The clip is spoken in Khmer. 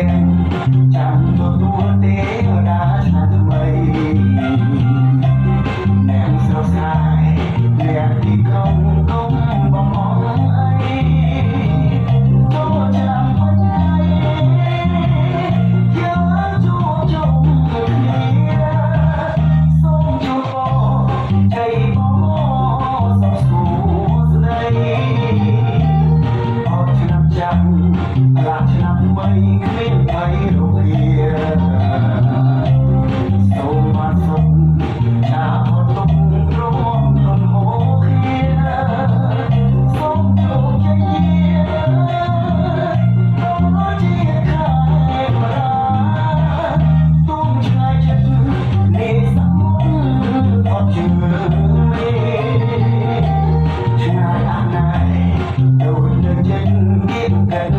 chẳngទទួលទេវតាឆ្នាំថ្មីអ្នកស្រស់ស្រាយអ្នកទីក្រុងកុំបំអងអីចូលចាំបញ្ញាយកជួបជុំគ្នាសូមជួបបងជ័យបងសុខសួស្តីអត់ឆ្នាំចាំឡាឆ្នាំថ្មីគ្មានអ្វីរលាសូមបានសុខចាអត់ទុកព្រមទុនហូគ្នាសូមជោគជ័យដល់ជាខាងប្រាទុំឆ្ងាយចិត្តនេះសំអត់ជឿឆ្ងាយអាណៃដូចនឹងចេញគៀបកិន